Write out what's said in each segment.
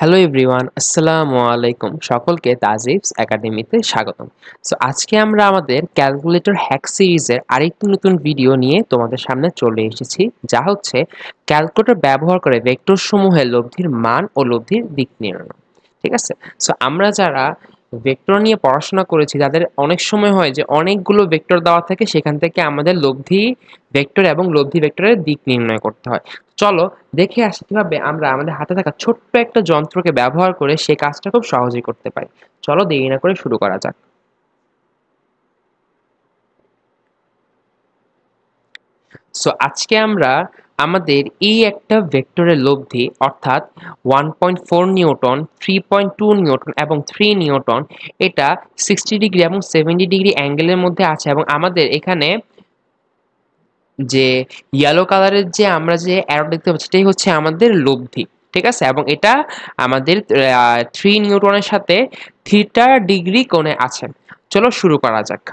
Hello everyone, আসসালামু আলাইকুম। সকলকে তাজিবস একাডেমিতে স্বাগতম। সো আজকে আমরা আমাদের ক্যালকুলেটর হ্যাক সিরিজের আরেকটি নতুন ভিডিও নিয়ে তোমাদের সামনে চলে এসেছি, যা হচ্ছে ক্যালকুলেটর ব্যবহার করে ভেক্টর সমূহের লব্ধির মান ও লব্ধির দিক নির্ণয়। ঠিক আছে? সো আমরা যারা ভেক্টর নিয়ে পড়াশোনা করেছি তাদের অনেক সময় হয় যে অনেকগুলো ভেক্টর দেওয়া থাকে, সেখান থেকে আমাদের লব্ধি ভেক্টর এবং লব্ধি ভেক্টরের দিক নির্ণয় করতে হয়। চলো দেখে আসি কিভাবে আমরা আমাদের হাতে থাকা ছোট্ট একটা যন্ত্রকে ব্যবহার করে সেই কাজটা খুব সহজেই করতে পারি। চলো দেরি না করে শুরু করা যাক। সো আজকে আমরা আমাদের এই একটা ভেক্টরের লব্ধি অর্থাৎ 1.4 নিউটন, 3.2 নিউটন এবং 3 নিউটন, এটা 60 ডিগ্রি এবং 70 ডিগ্রি অ্যাঙ্গেলের মধ্যে আছে এবং আমাদের এখানে যে ইয়েলো কালারের যে আমরা যে অ্যারো দেখতে পাচ্ছি এটাই হচ্ছে আমাদের লব্ধি। ঠিক আছে? এবং এটা আমাদের 3 নিউটনের সাথে থিটা ডিগ্রি কোণে আছে। চলো শুরু করা যাক।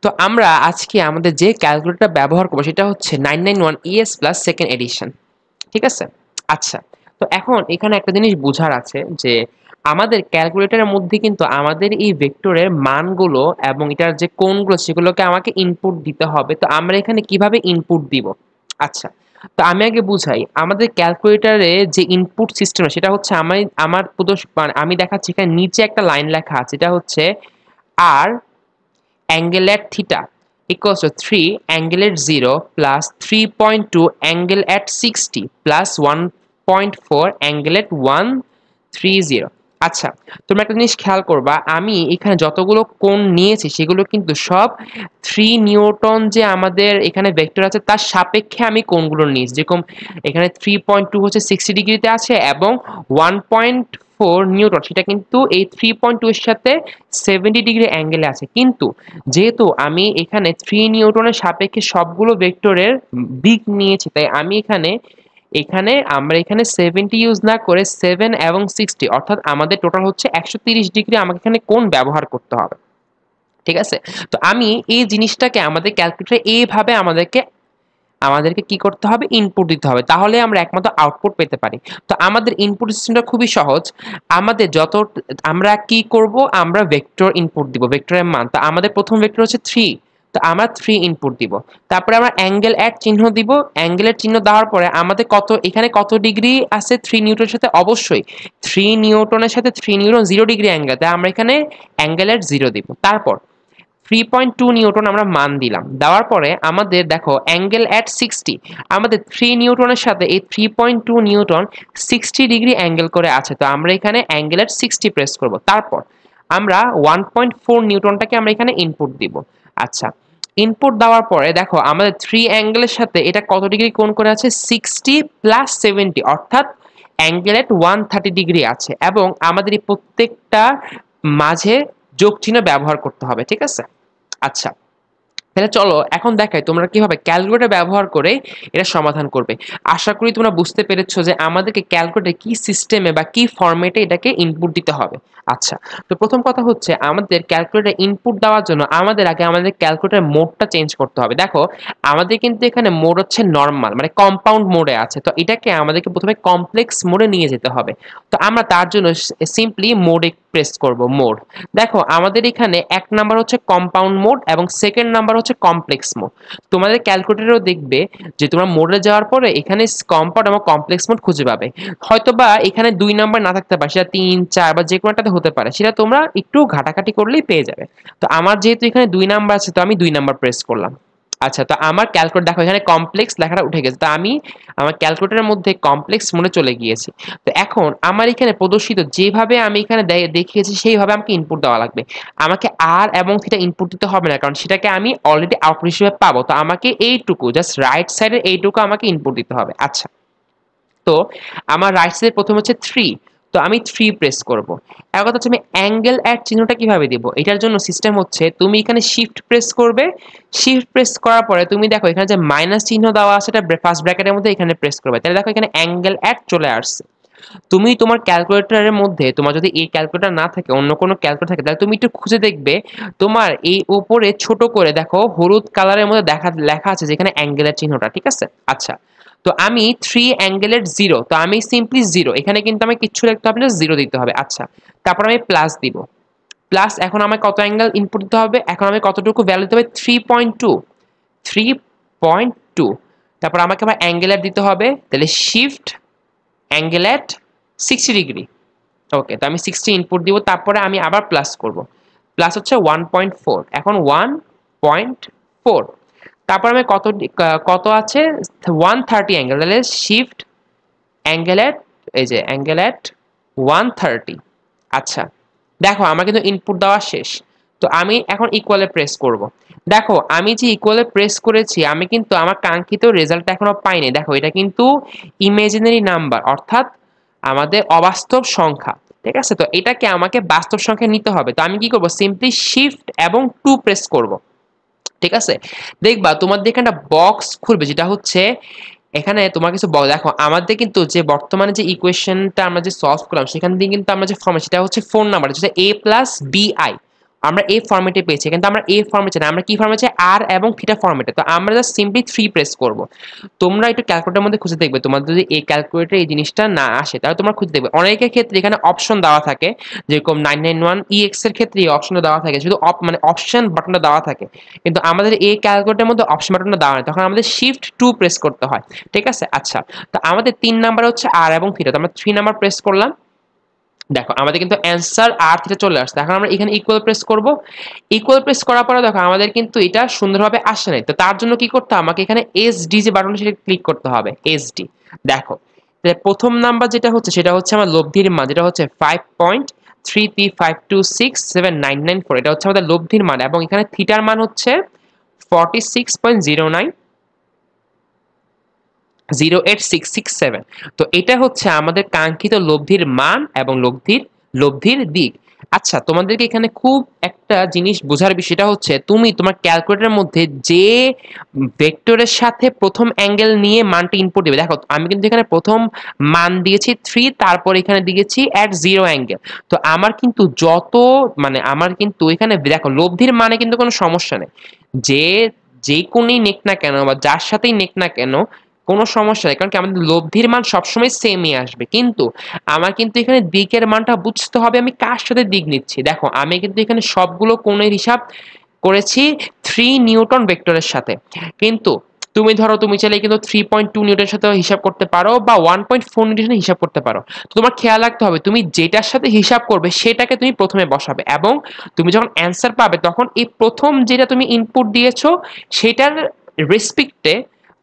তো আমরা আজকে আমাদের যে ক্যালকুলেটর ব্যবহার করবো সেটা হচ্ছে 991 ES প্লাস সেকেন্ড এডিশন। ঠিক আছে? আচ্ছা, তো এখন এখানে একটা জিনিস বোঝার আছে যে আমাদের ক্যালকুলেটরের মধ্যে কিন্তু আমাদের এই ভেক্টরের মানগুলো এবং এটার যে কোণগুলো সেগুলোকে আমাকে ইনপুট দিতে হবে। তো আমরা এখানে কিভাবে ইনপুট দিব? আচ্ছা, তো আমি আগে বুঝাই। আমাদের ক্যালকুলেটরে যে ইনপুট সিস্টেম সেটা হচ্ছে আমার আমি দেখাচ্ছি এখানে নিচে একটা লাইন লেখা আছে, এটা হচ্ছে আর angle at theta equals to 3 angle at 0 plus 3.2 angle at 60 plus 1.4 angle at 130। আচ্ছা, তোমরা একটা জিনিস খেয়াল করবা, আমি এখানে যতগুলো কোণ নিয়েছি সেগুলো কিন্তু সব 3 নিউটন যে আমাদের এখানে ভেক্টর আছে তার সাপেক্ষে আমি কোণগুলো নিয়েছি। যেরকম এখানে 3.2 হচ্ছে 60 ডিগ্রিতে আছে এবং 1.4 নিউটন সেটা কিন্তু এই 3.2 এর সাথে 70 ডিগ্রি অ্যাঙ্গেলে আছে। কিন্তু যেহেতু আমি এখানে 3 নিউটনের সাপেক্ষে সবগুলো ভেক্টরের দিক নিয়েছি, তাই আমি আমরা এখানে 70 ইউজ না করে 7 এবং 60 অর্থাৎ আমাদের টোটাল হচ্ছে 130 ডিগ্রি আমাকে এখানে কোণ ব্যবহার করতে হবে। ঠিক আছে? তো আমি এই জিনিসটাকে আমাদের ক্যালকুলেটরে এইভাবে আমাদেরকে কি করতে হবে? ইনপুট দিতে হবে। তাহলে আমরা একমাত্র আউটপুট পেতে পারি। তো আমাদের ইনপুট সিস্টেমটা খুবই সহজ। আমরা কি করব? আমরা ভেক্টর ইনপুট দিব, ভেক্টরের মান। তো আমাদের প্রথম ভেক্টর হচ্ছে 3। তো আমরা 3 ইনপুট দিব। তারপরে আমরা অ্যাঙ্গেল অ্যাট চিহ্ন দিব। অ্যাঙ্গেলের চিহ্ন দেওয়ার পরে আমাদের এখানে কত ডিগ্রি আছে 3 নিউটনের সাথে? অবশ্যই 3 নিউটনের সাথে 3 নিউটন 0 ডিগ্রি অ্যাঙ্গেল। তাই আমরা এখানে অ্যাঙ্গেল অ্যাট 0 দিব। তারপর 3.2 নিউটন আমরা মান দিলাম। দেওয়ার পরে আমাদের দেখো অ্যাঙ্গেল অ্যাট 60, আমাদের 3 নিউটনের সাথে এই 3.2 নিউটন 60 ডিগ্রি অ্যাঙ্গেল করে আছে। তো আমরা এখানে অ্যাঙ্গেল অ্যাট 60 প্রেস করব। তারপর আমরা 1.4 নিউটনটাকে আমরা এখানে ইনপুট দিব। আচ্ছা, ইনপুট দেওয়ার পরে দেখো আমাদের 3 অ্যাঙ্গেলের সাথে এটা কত ডিগ্রি কোণ করে আছে? 60 প্লাস 70 অর্থাৎ অ্যাঙ্গেল অ্যাট 130 ডিগ্রি আছে এবং আমাদের এই প্রত্যেকটা মাঝে যোগ চিহ্ন ব্যবহার করতে হবে। ঠিক আছে? আচ্ছা, তাহলে চলো এখন দেখাই তোমরা কিভাবে ক্যালকুলেটর ব্যবহার করে এটা সমাধান করবে। আশা করি তোমরা বুঝতে পেরেছো যে আমাদেরকে ক্যালকুলেটর কি সিস্টেমে বা কি ফরম্যাটে এটাকে ইনপুট দিতে হবে। আচ্ছা, তো প্রথম কথা হচ্ছে আমাদের ক্যালকুলেটর ইনপুট দেওয়ার জন্য আমাদের আগে আমাদের ক্যালকুলেটর মোডটা চেঞ্জ করতে হবে। দেখো আমাদের কিন্তু এখানে মোড হচ্ছে নরমাল, মানে কম্পাউন্ড মোডে আছে। তো এটাকে আমাদেরকে প্রথমে কমপ্লেক্স মোডে নিয়ে যেতে হবে। তো আমরা তার জন্য সিম্পলি মোডে প্রেস করব, মোড। দেখো আমাদের এখানে এক নাম্বার হচ্ছে কম্পাউন্ড মোড এবং সেকেন্ড নাম্বার হচ্ছে কমপ্লেক্স মোড। তোমাদের ক্যালকুলেটরেও দেখবে যে তোমরা মোডে যাওয়ার পরে এখানে কম্পাউন্ড এবং কমপ্লেক্স মোড খুঁজে পাবে। হয়তোবা এখানে 2 নাম্বার না থাকতে পারে, সেটা 3, 4 বা যে কোনোটাতে হতে পারে, সেটা তোমরা একটু ঘাটাঘাটি করলেই পেয়ে যাবে। তো আমার যেহেতু এখানে 2 নাম্বার আছে তো আমি 2 নাম্বার প্রেস করলাম। আচ্ছা, তো আমার ক্যালকুলেটর দেখো এখানে কমপ্লেক্স লেখাটা উঠে গেছে। তো আমি আমার ক্যালকুলেটরের মধ্যে কমপ্লেক্স মোডে চলে গিয়েছি। তো এখন আমার এখানে প্রদর্শিত যেভাবে আমি এখানে দেখিয়েছি সেইভাবে আমাকে ইনপুট দেওয়া লাগবে। আমাকে আর এবং থিটা ইনপুট দিতে হবে না, কারণ সেটাকে আমি অলরেডি আউটপুট হিসেবে পাবো। তো আমাকে এইটুকু জাস্ট রাইট সাইডের এইটুকু আমাকে ইনপুট দিতে হবে। আচ্ছা, তো আমার রাইট সাইডে প্রথম হচ্ছে 3। তো আমি 3 প্রেস করব। এখন কথা হচ্ছে আমি অ্যাঙ্গেল অ্যাট চিহ্নটা কিভাবে দিব, এটার জন্য সিস্টেম হচ্ছে তুমি এখানে শিফট প্রেস করবে। শিফট প্রেস করার পরে তুমি দেখো এখানে যে মাইনাস চিহ্ন দেওয়া আছে এটা ফার্স্ট ব্র্যাকেটের মধ্যে এখানে প্রেস করবে, তাহলে দেখো এখানে অ্যাঙ্গেল অ্যাট চলে আসছে। তুমি তোমার ক্যালকুলেটরের মধ্যে তোমার যদি এই ক্যালকুলেটর না থাকে, অন্য কোনো ক্যালকুলেটর থাকে, তাহলে তুমি একটু খুঁজে দেখবে তোমার এই উপরে ছোট করে দেখো হলুদ কালারের মধ্যে লেখা আছে যেখানে অ্যাঙ্গেলের চিহ্নটা, ঠিক আছে। আচ্ছা, তো আমি 3 অ্যাঙ্গেলের 0, তো আমি সিম্পলি 0, এখানে কিন্তু আমি কিচ্ছু লিখতে হবে না, 0 দিতে হবে। আচ্ছা, তারপর আমি প্লাস দিব। প্লাস এখন আমার কত অ্যাঙ্গেল ইনপুট দিতে হবে, এখন আমি কতটুকু ভ্যালু দিতে হবে, 3.2, 3.2। তারপর আমাকে আবার অ্যাঙ্গেলের দিতে হবে, তাহলে শিফট অ্যাঙ্গেল অ্যাট 60 ডিগ্রি। ওকে, তো আমি 60 ইনপুট দিব, তারপরে আমি আবার প্লাস করব। প্লাস হচ্ছে 1.4, এখন 1.4। তারপর আমি কত আছে 130 অ্যাঙ্গেল, তাহলে শিফট অ্যাঙ্গেল অ্যাট, এই যে অ্যাঙ্গেল অ্যাট 130। আচ্ছা, দেখো আমার কিন্তু ইনপুট দেওয়া শেষ। তো আমি এখন ইকুয়ালে প্রেস করব। দেখো আমি যে ইকুয়ালে প্রেস করেছি আমি কিন্তু আমার কাঙ্ক্ষিত রেজাল্ট এখনো পাইনি। দেখো এটা কিন্তু ইমাজিনারি নাম্বার, অর্থাৎ আমাদের অবাস্তব সংখ্যা, ঠিক আছে। তো এটাকে আমাকে বাস্তব সংখ্যা নিতে হবে। তো আমি কি করব, সিম্পলি শিফট এবং 2 প্রেস করব, ঠিক আছে। দেখবা তোমার দিকে একটা বক্স খুলবে, যেটা হচ্ছে এখানে তোমার কিছু বল। দেখো আমাদের কিন্তু যে বর্তমানে যে ইকুয়েশনটা আমরা যে সলভ করলাম সেখান থেকে কিন্তু আমরা যে ফর্মেট, সেটা হচ্ছে 4 নাম্বার, যেটা a প্লাস bi, আমরা এই ফর্মেটে পেয়েছি। কিন্তু আমরা এই ফর্মেটে না, আমরা কি ফর্মেটে, আর এবং থিটা ফর্মেটে। তো আমরা জাস্ট সিম্পলি 3 প্রেস করব। তোমরা একটু ক্যালকুলেটরের মধ্যে খুঁজে দেখবে, তোমাদের যদি এই ক্যালকুলেটরে এই জিনিসটা না আসে তাহলে তোমরা খুঁজে দেখবে। অনেকের ক্ষেত্রে এখানে অপশন দেওয়া থাকে, যেরকম 991EX এর ক্ষেত্রে এই অপশনটা দেওয়া থাকে, শুধু মানে অপশন বাটনটা দেওয়া থাকে। কিন্তু আমাদের এই ক্যালকুলেটরের মধ্যে অপশন বাটনটা দেওয়া নেই, তখন আমাদের শিফট 2 প্রেস করতে হয়, ঠিক আছে। আচ্ছা, তো আমাদের 3 নাম্বার হচ্ছে আর এবং থিটা, তো আমরা 3 নাম্বার প্রেস করলাম। দেখো আমাদের কিন্তু অ্যান্সার আর থিটা চলে আসছে। এখন আমরা এখানে ইকুয়াল প্রেস করব। ইকুয়াল প্রেস করার পরে দেখো আমাদের কিন্তু এটা সুন্দরভাবে আসে নাই। তো তার জন্য কি করতে হবে, আমাকে এখানে এসডি যে বাটন সেটা ক্লিক করতে হবে, এসডি। দেখো প্রথম নাম্বার যেটা হচ্ছে সেটা হচ্ছে আমার লব্ধির মান, যেটা হচ্ছে 5.3352679994, এটা হচ্ছে আমাদের লব্ধির মান। এবং এখানে থিটার মান হচ্ছে 46.08667। তো এটা হচ্ছে আমাদের কাঙ্ক্ষিত লব্ধির মান এবং লব্ধির দিক। আচ্ছা, তোমাদেরকে এখানে খুব একটা জিনিস বোঝার বিষয়টা হচ্ছে, তুমি তোমার ক্যালকুলেটরের মধ্যে যে ভেক্টরের সাথে প্রথম অ্যাঙ্গেল নিয়ে মানটা ইনপুট দিবে। দেখো আমি কিন্তু এখানে প্রথম মান দিয়েছি 3, তারপর এখানে দিয়েছি অ্যাট 0 অ্যাঙ্গেল। তো আমার কিন্তু আমার কিন্তু এখানে দেখো লব্ধির মানে কিন্তু কোনো সমস্যা নেই, যে কোনই নেক না কেন বা যার সাথেই নেক না কেন কোনো সমস্যা নেই, কারণ কি আমাদের লব্ধির মান সবসময় সেমই আসবে। কিন্তু আমার কিন্তু এখানে দিকের মানটা বুঝতে হবে আমি কার সাথে দিক নিচ্ছি। দেখো আমি কিন্তু এখানে সবগুলো কোণের হিসাব করেছি 3 নিউটন ভেক্টরের সাথে। কিন্তু তুমি চাইলে কিন্তু 3.2 নিউটনের সাথে হিসাব করতে পারো বা 1.4 নিউটনের হিসাব করতে পারো। তো তোমার খেয়াল রাখতে হবে তুমি যেটার সাথে হিসাব করবে সেটাকে তুমি প্রথমে বসাবে, এবং তুমি যখন অ্যান্সার পাবে তখন এই প্রথম যেটা তুমি ইনপুট দিয়েছো সেটার রেসপেক্টে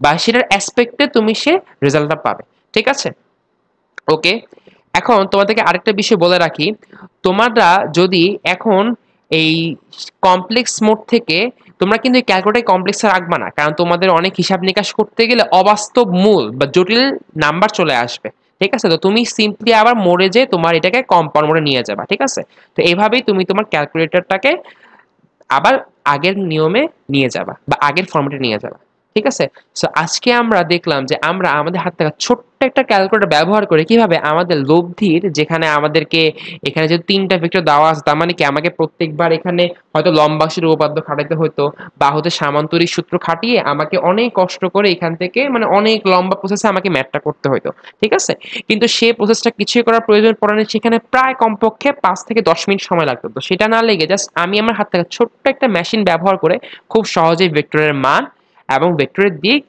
বা সেটার অ্যাসপেক্টে তুমি সে রেজাল্টটা পাবে, ঠিক আছে। ওকে, এখন তোমাদেরকে আরেকটা বিষয় বলে রাখি, তোমরা যদি এখন এই কমপ্লেক্স মোড থেকে, তোমরা কিন্তু এই ক্যালকুলেটর কমপ্লেক্সে রাখবা না, কারণ তোমাদের অনেক হিসাব নিকাশ করতে গেলে অবাস্তব মূল বা জটিল নাম্বার চলে আসবে, ঠিক আছে। তো তুমি সিম্পলি আবার মোড়ে যে তোমার এটাকে কম্পাউন্ড মোডে নিয়ে যাবা, ঠিক আছে। তো এইভাবেই তুমি তোমার ক্যালকুলেটরটাকে আবার আগের নিয়মে নিয়ে যাবা বা আগের ফর্মেটে নিয়ে যাবা, ঠিক আছে। সো আজকে আমরা দেখলাম যে আমরা আমাদের হাত থেকে ছোট্ট একটা ক্যালকুলেটর ব্যবহার করে কিভাবে আমাদের লব্ধির, যেখানে আমাদেরকে এখানে যে 3টা ভেক্টর দেওয়া আছে, তার মানে কি আমাকে প্রত্যেকবার এখানে হয়তো লম্বাংশের উপপাদ্য খাটাইতে হতো বা হয়তো সামান্তরিক সূত্র খাটিয়ে আমাকে অনেক কষ্ট করে এখান থেকে মানে অনেক লম্বা প্রসেসে আমাকে ম্যাথটা করতে হতো, ঠিক আছে। কিন্তু সেই প্রসেসটা কিছুই করার প্রয়োজন পড়ে না, সেখানে প্রায় কমপক্ষে 5 থেকে 10 মিনিট সময় লাগতো। তো সেটা না লেগে জাস্ট আমি আমার হাত থেকে ছোট্ট একটা মেশিন ব্যবহার করে খুব সহজেই ভেক্টরের মান এবং ভেক্টরের দিক,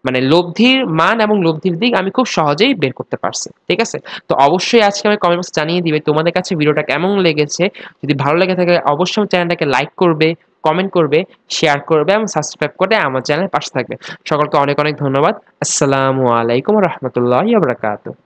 মানে লব্ধির মান এবং লব্ধির দিক আমি খুব সহজেই বের করতে পারছি, ঠিক আছে। তো অবশ্যই আজকে আমি কমেন্ট বক্সে জানিয়ে দিবে তোমাদের কাছে ভিডিওটা কেমন লেগেছে। যদি ভালো লেগে থাকে অবশ্যই আমার চ্যানেলটাকে লাইক করবে, কমেন্ট করবে, শেয়ার করবে এবং সাবস্ক্রাইব করে আমার চ্যানেলের পাশে থাকবে। সকলকে অনেক অনেক ধন্যবাদ। আসসালামু আলাইকুম ওয়া রাহমাতুল্লাহি ওয়া বারাকাতুহু।